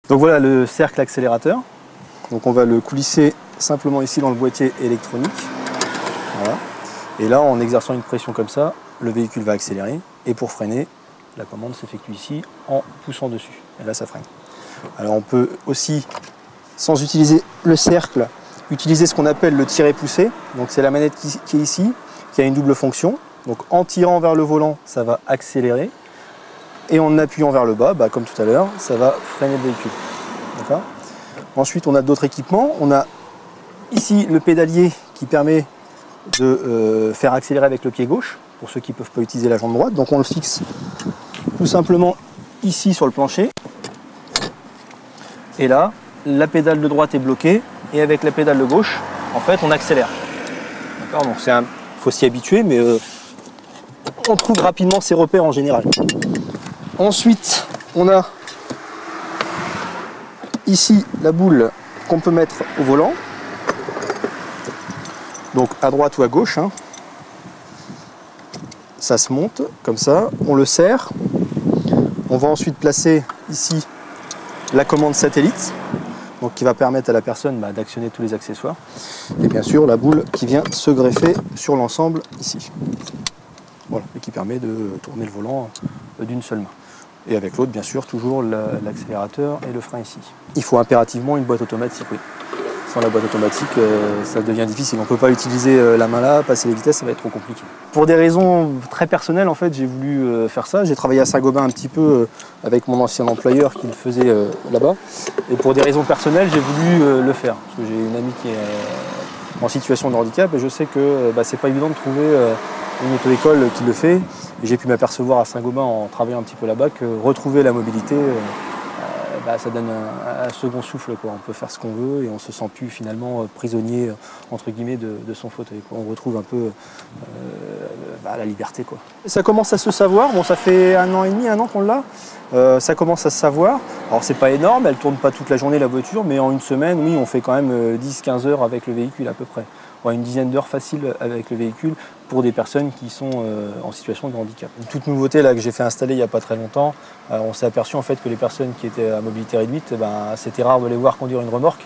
Donc voilà le cercle accélérateur. Donc on va le coulisser simplement ici dans le boîtier électronique. Voilà. Et là, en exerçant une pression comme ça, le véhicule va accélérer. Et pour freiner, la commande s'effectue ici en poussant dessus. Et là, ça freine. Alors on peut aussi, sans utiliser le cercle, utiliser ce qu'on appelle le tirer-pousser. Donc c'est la manette qui est ici, qui a une double fonction. Donc en tirant vers le volant, ça va accélérer. Et en appuyant vers le bas, comme tout à l'heure, ça va freiner le véhicule. D'accord ? Ensuite, on a d'autres équipements. On a ici le pédalier qui permet de faire accélérer avec le pied gauche, pour ceux qui ne peuvent pas utiliser la jambe droite. Donc on le fixe tout simplement ici sur le plancher. Et là, la pédale de droite est bloquée, et avec la pédale de gauche, en fait, on accélère. D'accord ? Donc il faut s'y habituer, mais on trouve rapidement ses repères en général. Ensuite, on a ici la boule qu'on peut mettre au volant. Donc à droite ou à gauche. Hein. Ça se monte comme ça, on le serre. On va ensuite placer ici la commande satellite, donc qui va permettre à la personne d'actionner tous les accessoires. Et bien sûr la boule qui vient se greffer sur l'ensemble ici. Voilà, et qui permet de tourner le volant d'une seule main. Et avec l'autre, bien sûr, toujours l'accélérateur et le frein ici. Il faut impérativement une boîte automatique, oui. Sans la boîte automatique, ça devient difficile. On ne peut pas utiliser la main là, passer les vitesses, ça va être trop compliqué. Pour des raisons très personnelles, en fait, j'ai voulu faire ça. J'ai travaillé à Saint-Gobain un petit peu avec mon ancien employeur qui le faisait là-bas. Et pour des raisons personnelles, j'ai voulu le faire. Parce que j'ai une amie qui est en situation de handicap et je sais que c'est pas évident de trouver une auto-école qui le fait. Et j'ai pu m'apercevoir à Saint-Gobain en travaillant un petit peu là-bas que retrouver la mobilité, ça donne un second souffle, quoi. On peut faire ce qu'on veut et on se sent plus finalement prisonnier entre guillemets de son fauteuil, quoi. On retrouve un peu la liberté, quoi. Ça commence à se savoir. Bon, ça fait 1 an et demi, 1 an qu'on l'a. Ça commence à se savoir. Alors c'est pas énorme, elle tourne pas toute la journée la voiture, mais en une semaine, oui, on fait quand même 10-15 heures avec le véhicule à peu près. Ouais, une dizaine d'heures facile avec le véhicule pour des personnes qui sont en situation de handicap. Une toute nouveauté là, que j'ai fait installer il n'y a pas très longtemps, on s'est aperçu en fait que les personnes qui étaient à mobilité réduite, c'était rare de les voir conduire une remorque.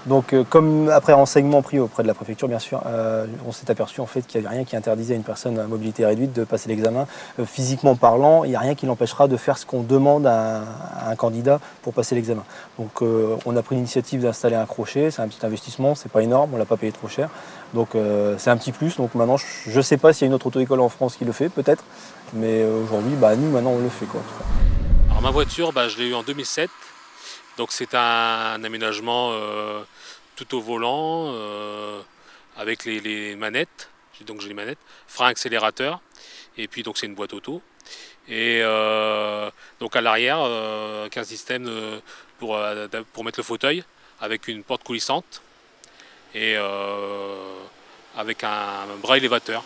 Donc comme après renseignement pris auprès de la préfecture bien sûr, on s'est aperçu en fait qu'il n'y avait rien qui interdisait à une personne à mobilité réduite de passer l'examen. Physiquement parlant, il n'y a rien qui l'empêchera de faire ce qu'on demande à un candidat pour passer l'examen. Donc on a pris l'initiative d'installer un crochet, c'est un petit investissement, c'est pas énorme, on ne l'a pas payé trop cher. Donc c'est un petit plus. Donc maintenant je ne sais pas s'il y a une autre auto-école en France qui le fait, peut-être, mais aujourd'hui nous maintenant on le fait, quoi. Alors ma voiture, je l'ai eue en 2007. Donc c'est un aménagement tout au volant avec les manettes. Donc j'ai les manettes, frein accélérateur, et puis donc c'est une boîte auto. Et donc à l'arrière, qu'un système pour mettre le fauteuil avec une porte coulissante et avec un bras élévateur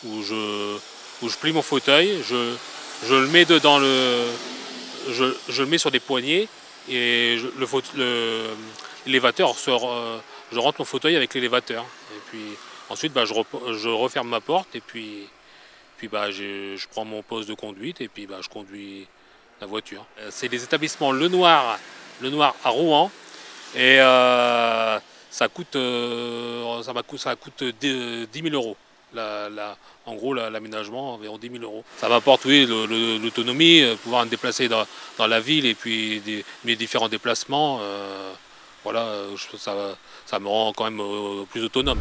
où je plie mon fauteuil, je le mets dedans je le mets sur des poignées. Et l'élévateur je rentre mon fauteuil avec l'élévateur. Et puis ensuite je referme ma porte et puis je prends mon poste de conduite et puis je conduis la voiture. C'est les établissements Le Noir à Rouen et ça coûte 10 000 euros. En gros, l'aménagement, environ 10 000 euros. Ça m'apporte, oui, l'autonomie, pouvoir me déplacer dans la ville et puis mes différents déplacements. Voilà, ça me rend quand même plus autonome.